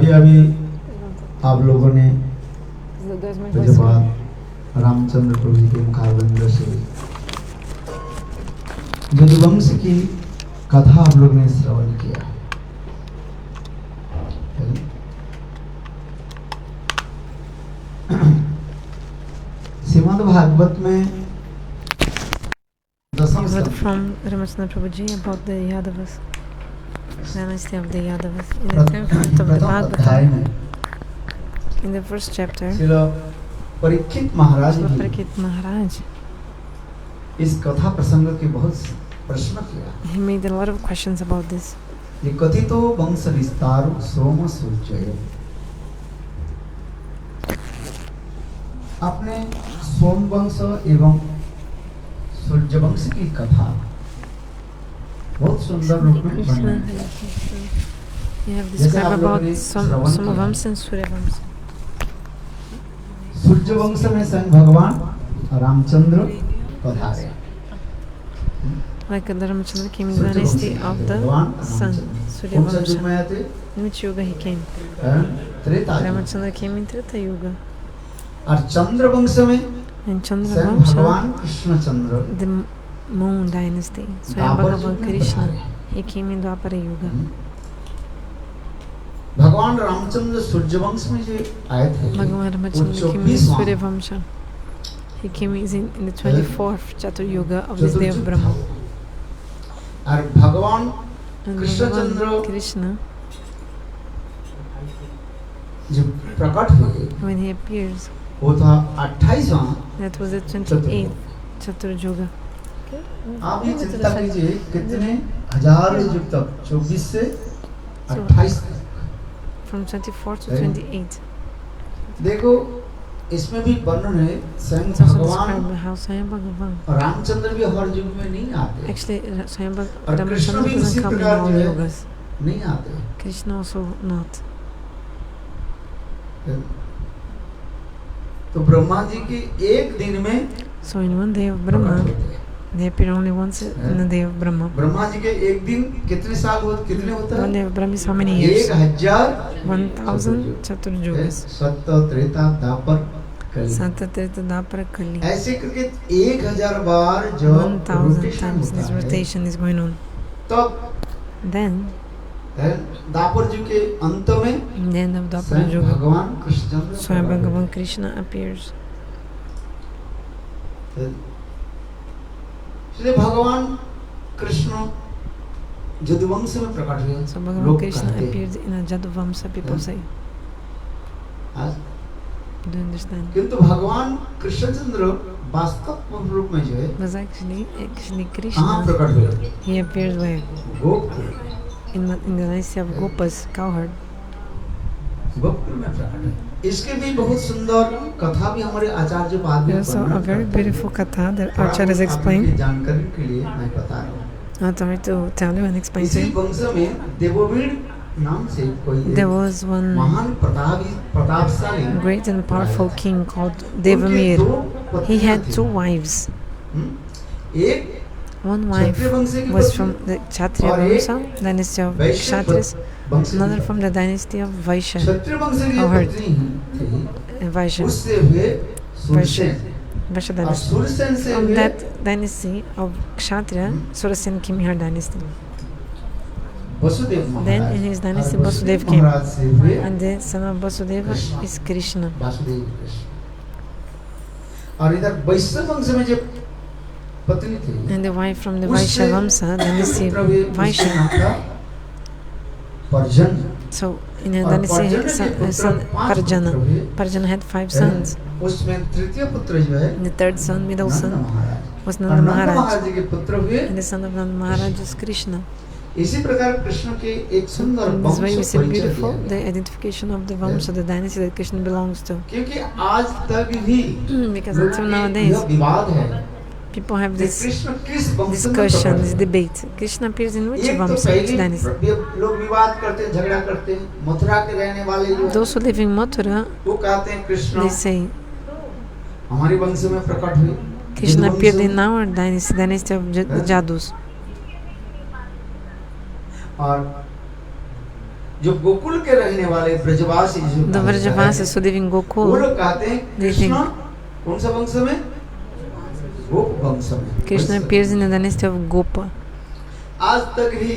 अभी अभी आप लोगों ने पूज्यपाद रामचंद्र प्रभु जी के मुखारविंद से यदुवंश की कथा आप लोग ने श्रवण किया। श्रीमद् भागवत में You heard from Ramachandra Prabhuji about the Yadavas, dynasty of the Yadavas. In the 10th of the Bhagavatam, in the first chapter, Parikshit Maharaj Parikshit Maharaj, इस कथा प्रसंग के बहुत प्रश्न किया। he made a lot of questions about this. ये कथितो वंश विस्तार सोम सूर्य, अपने सोम वंश एवं सूर्य वंश की कथा बहुत सुंदर रूप में वर्णन है। You have described about Somavamsa and Suryavamsa. सूर्य वंश में स्वयं भगवान रामचंद्र पधारे। Like Ramachandra came in the dynasty of the sun, Suryavamsa. In which yuga he came? Ramachandra came in Treta Yuga. और चंद्र वंश में And Chandra स्वयं Vamsha, भगवान कृष्ण चंद्र the moon dynasty. Swayam Bhagavan Krishna, he came in Dwapara Yuga. भगवान रामचंद्र सूर्य वंश में जो आए थे, Bhagavan Ramachandra came in Suryavamsa. He came in the 24th Chatur Yuga of this day of Brahma. और भगवान And Krishna Bhagavan Chandra Krishna, जो प्रकट हुए when he appears, वो था 28वां। that was the 28th Chatur Yuga. आप ये चिंता कीजिए कितने हजार युग तक, 24 से 28 तक। From 24 to 28. देखो इसमें भी वर्णन है स्वयं It's also भगवान described how Swayam Bhagavan. Ramchandra भी हर युग में नहीं आते, Actually, Swayam और कृष्ण Ramachandra भी doesn't उसी come in प्रकार all जो है yugas. नहीं आते। Krishna also not. तो ब्रह्मा जी के एक दिन में So in one day of प्रकट Brahma, होते हैं। they appear only once in the day of Brahma. Brahma ji के एक दिन कितने साल कितने होता One है? day of Brahma is how many years? 1000 1000 Chatur Yugas. सत्य त्रेता द्वापर कलि। Satatrita Dapara Kali. ऐसे करके 1000 बार जो 1000 रोटेशन times this होता है, rotation is going on. तब Then, दापर युग के अंत में in the end of Dapara स्वयं Yuga, भगवान Krishna Swayam Bhagavan Krishna appears. इसलिए भगवान कृष्ण यदुवंश में प्रकट हुए। So Bhagavan लोग Krishna कहते हैं, appears in a Jadavamsa, people say. आज Do you understand? किंतु भगवान कृष्णचंद्र वास्तव रूप में जो है But actually कहाँ Krishna, प्रकट हुए? he appears where? Gokul, In the dynasty of Gopas, cowherd. Gokul में प्रकट है। इसके भी बहुत सुंदर कथा भी हमारे आचार्य पाद में There's also a very beautiful katha that Acharyas आपकी explained. जानकारी के लिए मैं बता रहा हूँ। I'll try to tell you and explain to इसी you. वंश में देववीर नाम से कोई There was one महान प्रतापशाली great and powerful king called उनके Devamir. दो He पत्नियां had थी। 2 wives. एक One wife क्षत्रिय वंश की was पत्नी from the Kshatriya और एक Vamsa, dynasty of Vysya Kshatriyas, वंश की another थी। from the dynasty of Vaishya. क्षत्रिय वंश की Cowherd. पत्नी थी, Vaishya, उससे हुए सुरसेन, Vaishya और dynasty. सुरसेन से From हुए that dynasty of Kshatriya, Surasen came in her dynasty. Vasudev Then Maharaj, in his dynasty और Vasudev वसुदेव came. महाराज से हुए And the son of Vasudeva is Krishna. Vasudev Krishna. और इधर वैश्य वंश में जो पत्नी थी, And the wife from the उससे Vaishya Vamsa, dynasty पुत्र हुए, उसका Vaishya. नाम था पर्जन। So in the और dynasty, पर्जन his के पुत्र son 5 Parjana. पुत्र हुए। Parjana had 5 sons. उसमें तृतीय पुत्र जो है And the third son, middle Nand son, Maharaj, was और Nanda नंद Maharaj. महाराज जी के पुत्र हुए। And the son of Nanda Maharaj is Krishna. इसी प्रकार कृष्ण के एक सुंदर In this way we वंश see परिचय beautiful दिया the गया। identification of the Vamsa, the dynasty that Krishna belongs to. क्योंकि आज तक भी Because until nowadays, यह विवाद है people have कि this कृष्ण किस वंश में discussion, प्रकट this हुए। debate. Krishna appears in which एक तो Vamsa, which पहले dynasty? लोग विवाद करते हैं, झगड़ा करते हैं। मथुरा के रहने वाले जो Those who live in Mathura, वो कहते हैं कृष्ण they say हमारे वंश में प्रकट हुए। Krishna यदुवंश appeared में। in our dynasty, dynasty of the Jadus. और जो गोकुल के रहने वाले ब्रजवासी जो The Vrajavasis who live in वो Gokul, लोग कहते हैं they कृष्ण think कौन सा वंश में, गोप वंश में। Krishna appears in the dynasty of Gopa. आज तक भी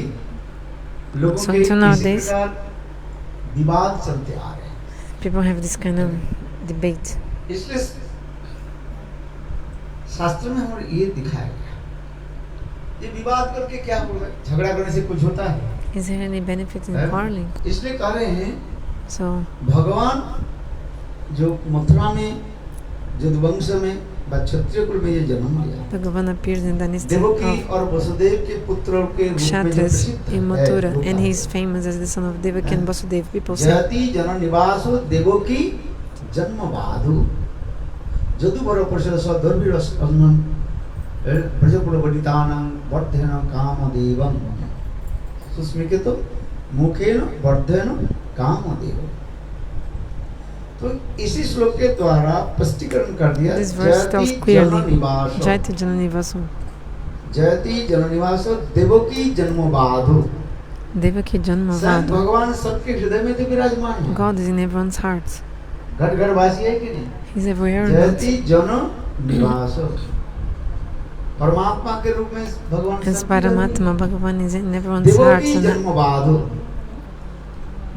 लोगों So के until इसी nowadays, प्रकार विवाद चलते आ रहे हैं। people have this kind of debate. इसलिए शास्त्र में हमें ये दिखाया गया, ये विवाद करके क्या होगा, झगड़ा करने से कुछ होता है? Is there any benefit in quarreling? इसलिए कह रहे हैं So भगवान जो मथुरा में यदुवंश में क्षत्रिय कुल में ये जन्म लिया, Bhagavan appears in the dynasty Devaki of और वसुदेव के पुत्र के रूप में जो Kshatras प्रसिद्ध in है, Mathura, वो and कहा। he is famous as the son of Devaki and Vasudev. People say जयति जन निवासो देवकी जन्म बाधु जदुवर परिषद दुर्विरस अग्नन प्रजकुल वनितानां वर्धेन कामदेवं सुस्मिकेतो मुखेन वर्धेन कामदेवं। तो इसी श्लोक के द्वारा स्पष्टीकरण कर दिया, this verse tells clearly Jaiti Jananivasu, जयति जननिवासो देवकी जन्म बाधु। Devaki Janma स्वयं Vadu. भगवान सबके हृदय में तो विराजमान है, God is in everyone's hearts. घर घर वासी है कि नहीं? He's everywhere. or not? जयति जन निवास परमात्मा के रूप में भगवान As सबके हृदय में। Paramatma, Bhagavan is in everyone's hearts. Devaki And जन्म बाधु,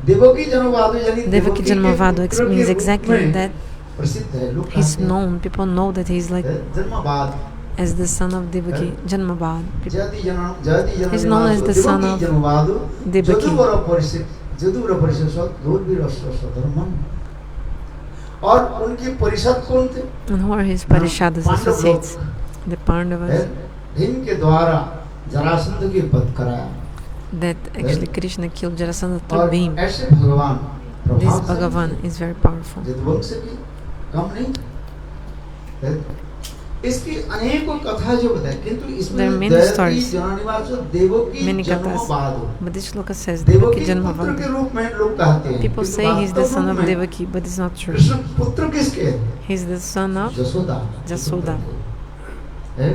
देवकी जन्म बाधु यानी Devaki देवकी के Janmavadu पुत्र के means रूप exactly में that प्रसिद्ध है, लोग he's कहते हैं, known. People know that he's like जन्म बाधु। as the son of Devaki, Janmabad. जयति जन He's known as the son of जन्म बाधु Devaki. जदुवर परिषद दूरवीर धर्मन। और उनकी परिषद कौन थे? And who are his Parishadas, associates? The Pandavas. Bhim के द्वारा जरासंध के वध कराया। That actually Krishna killed Jarasandha through और Bhim. ऐसे भगवान This प्रभावशाली Bhagavan is very powerful. यदुवंश की कम नहीं है। इसकी अनेकों कथा जो बताए, किंतु There are इसमें many जयति stories, जननिवास देवकी many जन्म kathas. बाधु, But this shloka says Devaki Devaki पुत्र के Janmavadu. रूप में लोग कहते हैं, People किंतु say he's the वास्तव son of में Devaki, but it's not true. Krishna पुत्र किसके हैं? He's the son of Jasoda. Jasoda. है?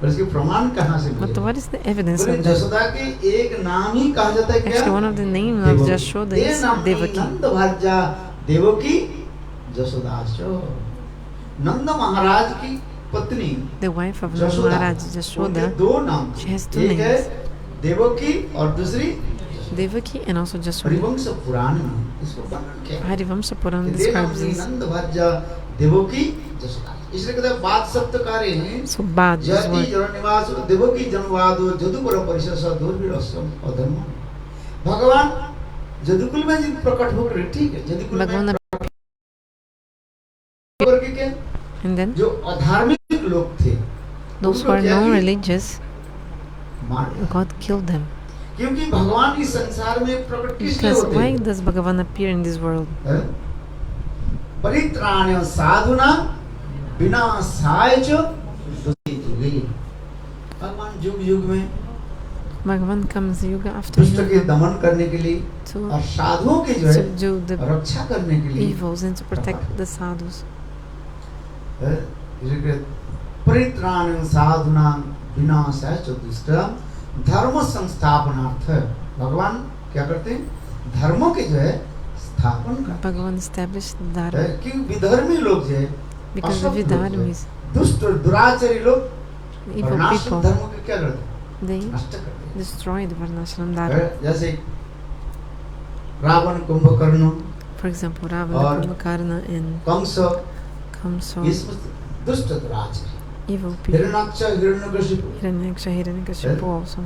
और इसके प्रमाण कहाँ से But मिले? what is the evidence बोले of that? जसोदा के एक नाम ही कहा जाता है क्या? Actually, one of the names of Devaki. Jashoda ये is नाम Devaki. नंद भार्या देवकी जसोदाचो। नंद महाराज की पत्नी The wife of Nanda Jasoda, Maharaj, उनके Jashoda, दो नाम she has two थे, एक है names, देवकी और दूसरी Devaki and also Jashoda. Harivansh पुराण में इसको वर्णन किया है। Harivamsa Puran कि describes देवकी this. नंद भार्या देवकी जसोदा। इसलिए कहते हैं बात सप्तकारी हैं। So bad this जयति word. जननिवास देवकी जन्मवादो जदुवर परिषद दूरवीर अधर्म। भगवान जदुकुल में जी प्रकट होकर, ठीक है, जदुकुल में Bhagavan होकर के क्या? and then जो अधार्मिक लोग थे those who are non-religious, मार दिया। God killed them. क्योंकि भगवान इस संसार में प्रकट किस लिए Because होते why हैं? does Bhagavan appear in this world? परित्राण साधुना विनाशाय च दुष्टे जुगे। भगवान युग युग में Bhagavan comes yuga after दुष्ट के yuga दमन करने के लिए to और साधुओं की जो है subdue the रक्षा करने के लिए evils and to protect the sadhus. परित्राण साधुना विनाशाय च दुष्ट धर्म संस्थापनार्थ भगवान क्या करते हैं? धर्मों के जो है स्थापन करते Bhagavan established हैं। dharma कि विधर्मी लोग जो है because the असत लोग जो है, Vidharmis, दुष्ट और दुराचारी लोग evil वर्णाश्रम people, धर्म के क्या करते हैं? they नष्ट करते हैं। destroy the Varnashram dharma. जैसे रावण कुंभकर्ण For example, और Ravana, Kumbhakarna and Kans Kamsa, ये सब दुष्ट दुराचारी, evil people. Hiranyaksha Hiranyakashipu, Hiranyaksha, Hiranyakashipu also.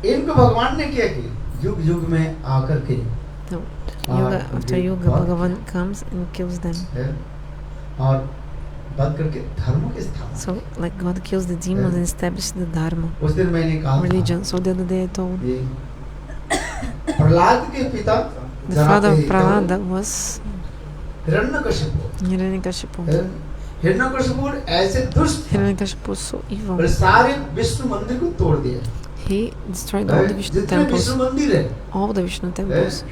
इनको भगवान ने क्या किया? युग युग में आकर के So, yuga after yuga, Bhagavan comes and kills them. है, और बात करके धर्म की स्थापना। So, like God kills the demons and establishes the dharma, उस दिन मैंने कहा था, religion. So the other day I told ये प्रहलाद के पिता the father of Prahlada was Hiranyakashipu. Hiranyakashipu. Hiranyakashipu ऐसे दुष्ट Hiranyakashipu was so evil. और सारे विष्णु मंदिर को तोड़ दिया। He destroyed all the Vishnu जितने विष्णु temples. मंदिर है All the Vishnu temples.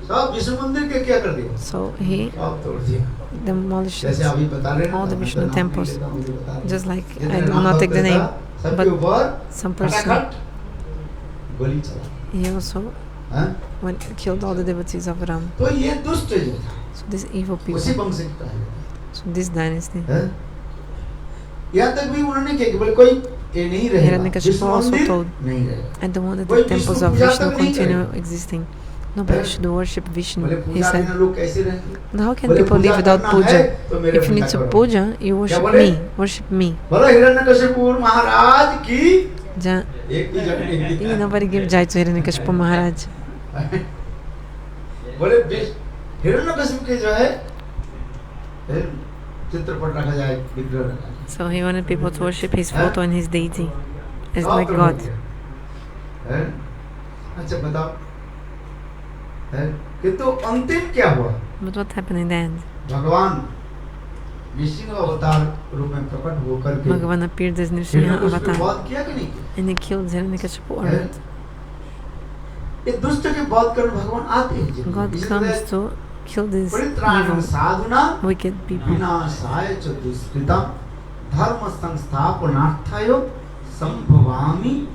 सब विष्णु मंदिर के क्या कर दिया? So he सब तोड़ दिया। demolished जैसे अभी बता रहे हैं all the ना, Vishnu मैं तो नाम नहीं temples. लेता, मुझे बता रहे हैं। Just like जितने I do नाम not take the भक्त name, था, सबके but ऊपर some person, खटाखट गोली चला। he also when he killed all the devotees of Ram. तो ये दुष्ट जो था So these evil people, उसी वंश की कहा जाता so this dynasty. है। यहाँ तक भी उन्होंने क्या कि बोले कोई ये नहीं रहेगा, Hiranyakashipu विष्णु also मंदिर told, नहीं रहेगा, I don't want that कोई the temples Vishnu of Puja Vishnu तक नहीं continue करेगा। existing. Nobody should worship Vishnu. बोले He पूजा said, बिना लोग कैसे रहेंगे? "But how can बोले people पूजा live without करना puja? है तो मेरे If you need Puja to करो। puja, you worship बोले? me. Worship me." बोले हिरण्यकशिपु महाराज की Ja- एक भी जगह नहीं Yeah, दिया। nobody give jai to Hiranyakashipu Maharaj. बोले हिरण्यकशिपु के जो है चित्रपट रखा जाए, विग्रह रखा जाए। So he wanted people to worship his photo and his deity as सब like प्रभु God. के। हैं? अच्छा बताओ, हैं? किंतु अंतिम क्या हुआ? But what happened in the end? भगवान विष्णु अवतार रूप में प्रकट होकर के Bhagavan appeared as Nrsimha Hiranyakashipu पे avatar वध किया कि नहीं किया? and he killed Hiranyakashipu or हैं? not. ये दुष्ट के वध करने भगवान आते हैं जी। God इसलिए comes to kill these परित्राणं evil, साधुना wicked people. विनाशाय च दुष्कृतं धर्म संस्थापनार्थाय संभवामि।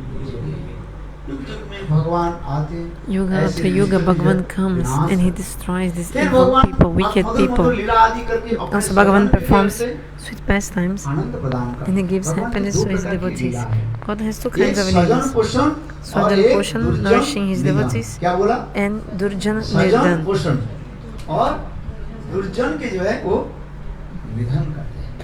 युग युग में भगवान आते हैं, Yuga ऐसे after yuga, दुष्ट Bhagavan के comes विनाश and he करते हैं। destroys these फिर evil भगवान people, wicked मधुर people. मधुर लीला आदि करके अपने Also, Bhagavan स्वजन के performs से sweet pastimes आनंद प्रदान करते and he हैं। gives भगवान की happiness दो to his प्रकार की devotees. लीला है। God has two एक kinds of स्वजन leelas. पोषण और Swajan एक Poshan, दुर्जन nourishing his लीला। devotees, क्या बोला? and Durjan स्वजन Nirdan. पोषण और दुर्जन के जो है वो निधन करते हैं,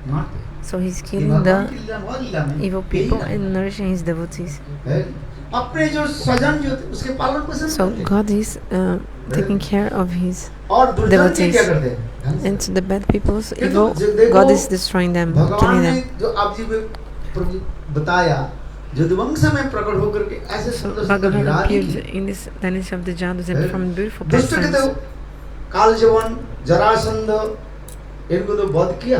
मारते हैं। So he's ये killing भगवान the की लीला, वो लीला में evil यही people है। and nourishing his devotees. है? अपने जो स्वजन जो थे, उसके पालन पोषण So करते हैं। God is taking care of his और दुर्जन के devotees. क्या करते हैं? ध्यान से। And to the bad people's किंतु evil, जो देखो, God is destroying them, भगवान killing ने them. जो आप जी में बताया, यदुवंश में प्रकट होकर के ऐसे So सुंदर सुंदर Bhagavan लीला appeared की। in this dynasty of the Jadus and from beautiful दुष्ट के तो pastimes. कालजवन, जरासंध इनको तो वध किया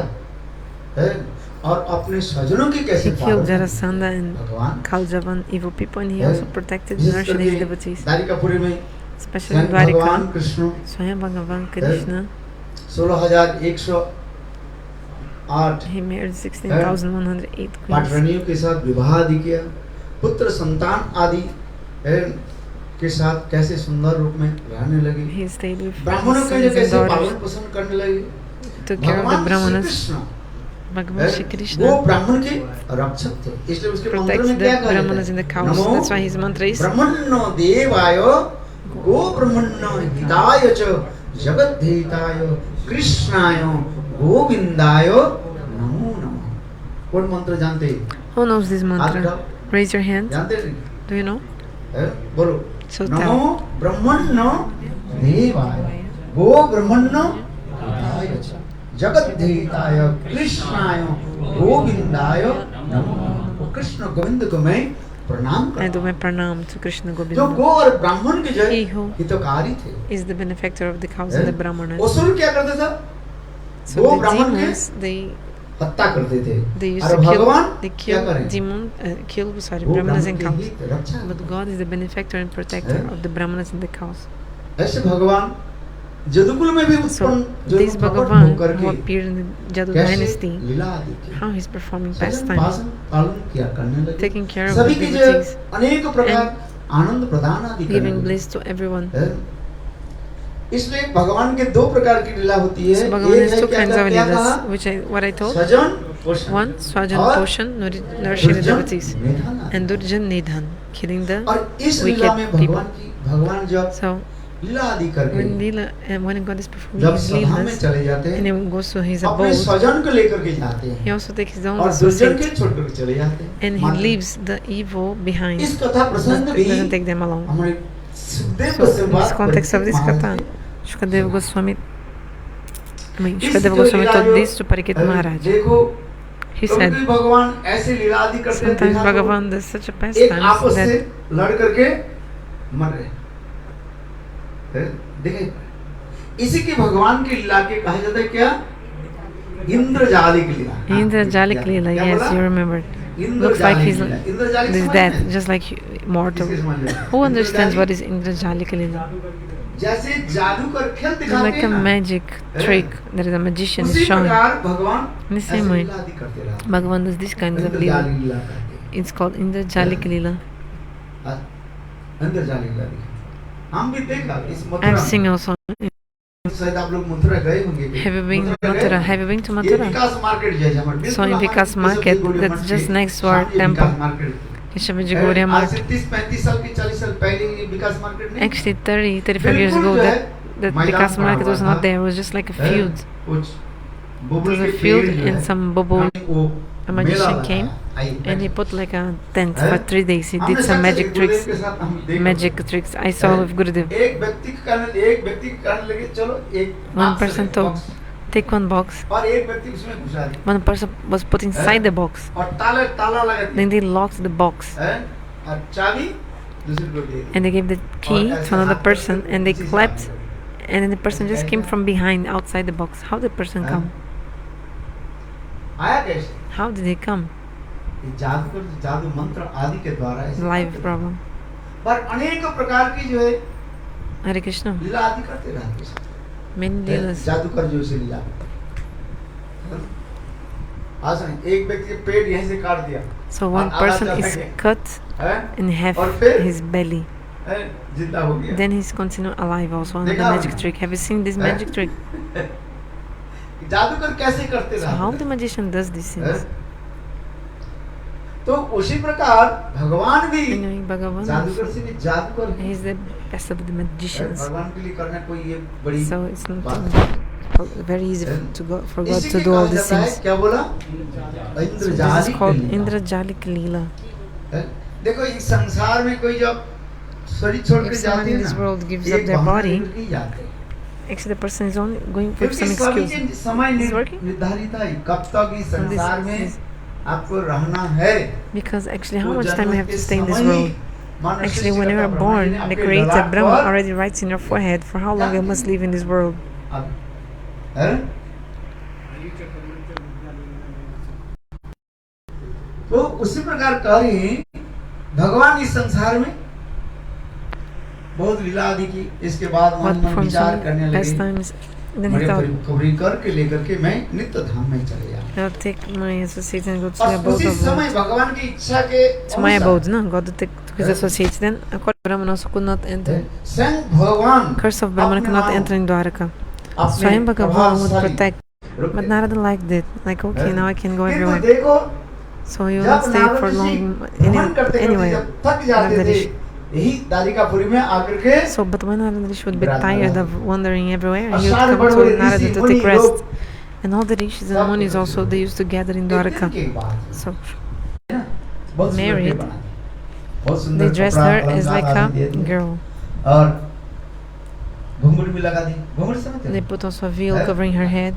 है, और अपने स्वजनों की कैसे He killed पालन किया? Jarasandha and भगवान Kaljavan, evil people, and he है? also protected विशेष nurtured his करके devotees. द्वारिकापुरी में Especially स्वयं in Dwarika, भगवान Krishna Swayam Bhagavan Krishna, 16,108 he married 16,108 queens. पाटरानियों के साथ विवाह आदि किया, पुत्र संतान आदि है, के साथ कैसे सुंदर रूप में रहने लगे, He stayed with ब्राह्मणों his के लिए sons and कैसे daughters, पालन पोषण करने लगे। took care of the भगवान Shri Brahmanas. Krishna Bhagavan Shri वो Krishna ब्राह्मण के रक्षक थे, इसलिए उसके मंत्र protects में the क्या कहा Brahmanas in the जाता है? cows. That's why his mantra is ब्रह्मण्यो देवाय गो ब्रह्मण्यो हिताय च जगद्धेताय कृष्णाय गोविंदाय नमो नमः। कौन मंत्र जानते हैं? Who knows this हाथ mantra? उठाओ। Raise your hand. जानते हैं? Do you know? बोलो। So नमो tell. ब्रह्मण्यो देवाय गो ब्रह्मण्यो हिताय च जगद्धेताय कृष्णाय गोविंदाय नमो नमः। कृष्ण गोविंद को मैं प्रणाम I करता do my pranam to Krishna जो Govinda. गो और ब्राह्मण के जो है He who हितकारी थे। is the benefactor of the cows and the Brahmanas. असुर क्या करते थे? So वो the ब्राह्मण के demons, they हत्या करते थे। used और to kill, भगवान they क्या kill करें? Brahmanas and वो cows. ब्राह्मण की रक्षा But करते God is the benefactor and protector हैं? of the Brahmanas and the cows. हैं। ऐसे भगवान जदुकुल में भी उत्पन्न So जो this प्रकट Bhagavan होकर who के appeared in the Jadu कैसे dynasty, लीला आदि की how he's performing Sajjan pastimes, पालन किया करने लगे। taking care of सभी the की जो devotees, अनेक प्रकार आनंद प्रदान आदि करने giving लगे। bliss to everyone. हैं? इसलिए भगवान के दो प्रकार की लीला होती है। So Bhagavan एक has है two क्या kinds of क्या leelas, कहा? which what I told. सजन पोषण One, Swajan और Poshan, nourishing the दुर्जन devotees, निधन आदि। and Durjan Nidhan, killing the और इस wicked लीला में people. भगवान जब So लीला आदि करके when when God is performing जब his सभा में leelas चले जाते and हैं, he goes to his अपने abode, स्वजन को लेकर के जाते he हैं also takes his own और दुर्जन associate के छोड़ कर चले जाते हैं। and he मात्र leaves the evil behind. इस कथा प्रसंग भी Doesn't take them along. हमारे Sukhdev So in Goswami this context of this Maharaj katha, ji, Shukadeva Goswami, इस Shukadeva जो Goswami लीला told जो- this to Parikshit Maharaj. देखो He कभी said, कभी भगवान ऐसे लीला आदि करते हैं, sometimes देखा तो Bhagavan does such a एक pastimes आपस से that लड़ करके मर रहे हैं। देखे इसी के भगवान की लीला के कहा जाता है क्या? इंद्रजालिक लीला। Indrajalik Leela, क्या yes, बोला? you remembered. Looks like he's this death, just like mortal. Who understands what is Indrajalik Leela? जैसे जादू कर खेल It's दिखाते like हैं a ना, magic trick that is a magician is उसी showing. प्रकार भगवान In the ऐसे same way, लीला आदि करते रहा। Bhagavan does this kinds of इंद्रजालिक Leela. लीला करते हैं। It's called Indrajalik Leela. इंद्रजालिक लीला दिखा। हम भी देखा इस I've मथुरा seen also. शायद आप लोग मथुरा गए होंगे Have you been मथुरा गए? Mathura? Have you been to ये Mathura? विकास मार्केट जो है हमारे So in बिल्कुल Vikas हमारे Market, विश्व की that's गोली just मंच next के to our सामने temple. विकास मार्केट Keshavajigorya आज Mart. से 30-35 साल की 40 साल पहले ये विकास मार्केट नहीं Actually, 35 years बिल्कुल ago, जो है that मैदान Vikas पड़ा Market हुआ was था। not there. It was just like a है, field. कुछ It बबुल was a के field पेड़ जो है and some bubble. हमने वो A मेला magician लगाया। came आई, and he बैठिए। put like a tent है? for 3 days. He हमने did some सबसे magic गुरुदेव tricks. के साथ हम देख Magic रहे tricks. I हैं। saw with Gurudev. एक व्यक्ति के कारण लगे चलो एक One box person रहे, told, box। take one box. और एक व्यक्ति उसमें घुसा दिया One person was put inside the box. और ताला लगा दिया Then they locked the box. है? और चाबी दूसरे को दे दी। And they gave the key to another person and they clapped. And then the person just came from behind outside the box. How did the person come? आया कैसे? How did he come? ये जादू मंत्र आदि के द्वारा ऐसे Live करते problem. हैं। पर अनेक प्रकार की जो है Hare Krishna. लीला आदि करते रहते हैं। Many leelas. जादूकर जो से लीला आज एक व्यक्ति के पेट यहीं से काट दिया So one person is cut है in half और फिर his belly. है, जिंदा हो गया Then he's continued alive also. Another देखा magic आपने? trick. Have you seen this हैं? magic trick? जादूगर कैसे करते So how रहते the magician does these हैं? things? तो उसी प्रकार भगवान भी You know, Bhagavan, जादूगर से भी जादूगर है। he's the best of the magicians. भगवान के लिए करना कोई ये बड़ी So it's not बात very easy to go for God इसी to के do all कहा these जाता है things. क्या बोला So this इंद्रजालिक is called Leela. Indrajalik Leela. है? देखो इस संसार में कोई जब शरीर छोड़ If के someone जाते in हैं this ना world gives एक up their बहाना body, लेकर ही जाते हैं। actually the person is only going for क्योंकि some सभी excuse. के समय Is it working? निर्धारित है कब तक इस So this संसार में is आपको रहना है because actually how वो much time you have जन्म to के stay in this समय ही world? मनुष्य Actually, से when you कहता are ब्रह्मा born, जी ने the आपके Creator ललाट Brahma पर already writes in your forehead for how long you must live in this world. अब है? तो उसी प्रकार करें भगवान इस संसार में बहुत लीला आदि की इसके बाद What मन from विचार some करने लगे pastimes, then he बड़े thought, खबरी करके लेकर के मैं नित्य धाम में चले जाऊं I'll take my associates and go to the और abode उसी of समय Lord. भगवान की इच्छा के To my अनुसार abode, no? God to take to his associates. Then, according to Brahman also could not enter. स्वयं भगवान Curse of Brahman could not enter in Dwaraka. Swayam Bhagavan would protect. But Narada liked it. Like, okay, now I can go किंतु everywhere. देखो So you will जब not stay Narad for Rishi long भ्रमण करते anywhere. जब थक जाते Narada थे Rishi. यही दारिकापुरी में आकर के So, but when Narada Rishi would be Brahma tired Raja. of wandering everywhere, he would सारे come बड़े-बड़े to Narada ऋषि to मुनि take rest. लोग And all the rishis and सब munis कुछ also, they used to gather in एक दिन Dwaraka. की बात So, है ना? बहुत सुंदर married, के बना दी। बहुत सुंदर they dressed कपड़ा, her as अलंकार like आदि दे a दिए। girl. और घुंघरू भी लगा दी घुंघरू समझते They हैं? put also a veil है? covering her head.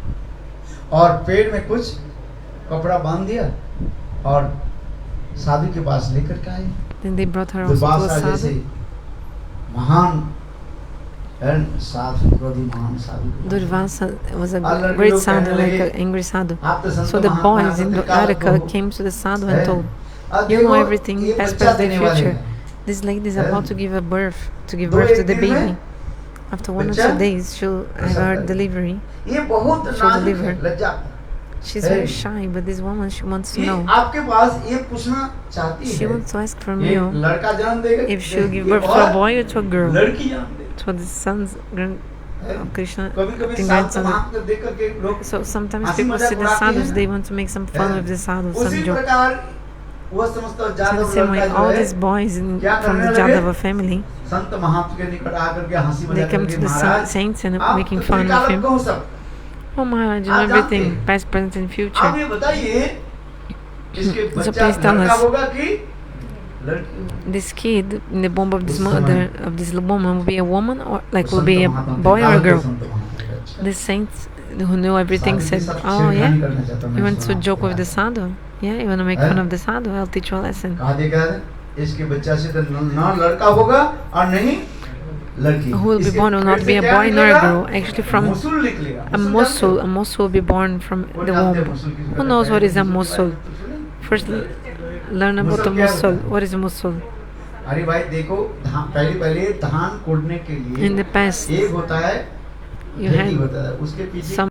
और पेड़ में कुछ कपड़ा बांध दिया और साधु के पास लेकर के आए Then they brought her also to Durvasa a जैसे sadhu. महान साधु क्रोधी महान साधु Durvasa was a और लड़के great लोग sadhu, कहने like लगे, an angry sadhu. आप तो संत So the Mahatma boys in हैं, त्रिकाल Dwaraka Prabhu came to the sadhu हैं। and told, और you know देखो, everything, ये past, बच्चा present, देने वाले future. हैं। This lady is हैं? about to give a birth, to give दो birth to एक the दिन में baby. After 1 or बच्चा 2 days, she'll have प्रसव her करेगा। delivery. ये बहुत She'll नाजुक deliver. है लज्जा She's हैं? very shy, but this woman, she wants to ये know. आपके पास ये पूछना चाहती She है wants to ask from ये you लड़का जन्म देगा if she'll give ये birth to a और boy or to a girl. लड़की जन्म देगा To the sons of Krishna, कभी-कभी the संत grandson. महात्मा देख करके लोग So sometimes हंसी people मजाक see the उड़ाते हैं sadhus, ना। they want to make some fun with the sadhus, उसी some joke. प्रकार वो समझता So Jadav the same way, लड़का जो all है these boys क्या from करने the लगे? Jadava family, संत महात्मा के निकट आकर के हंसी they मजाक come करके to the Maharaj saints and आप making तो fun of त्रिकाल him. को सब Oh Maharaj, you know आप जानते everything, हैं? past, present and आप future. ये बताइए इसके So बच्चा please tell लड़का us. होगा कि लड़की This kid in the womb of this उस mother, समय- of this woman, will be a woman or like will Sant be a Mahatma boy or a Trikal girl? के संत महात्मा के अच्छा। The saints who knew everything साधु के said, साथ oh छेड़खानी yeah, करना चाहता हूं, you मैं want to सुना joke आपको with the आज। sadhu? Yeah, you want to make हैं? fun of the sadhu? I'll teach you a lesson. कहा देखा है इसके बच्चा से तो ना लड़का होगा और नहीं लड़की Who will be इसके born will पेट not से be a क्या boy nor a निकलेगा? girl. Actually, from मुसुल निकलेगा a mosul will be born from वो the जानते हैं womb. मुसुल किसको Who knows कहते what हैं? is a Musul mosul? के बारे में तो सुने? First, learn about the Mosul क्या mosul. होता है? What is a mosul? अरे भाई देखो पहले धान कोड़ने के लिए In the past, एक होता है you खेती had होता है उसके पीछे some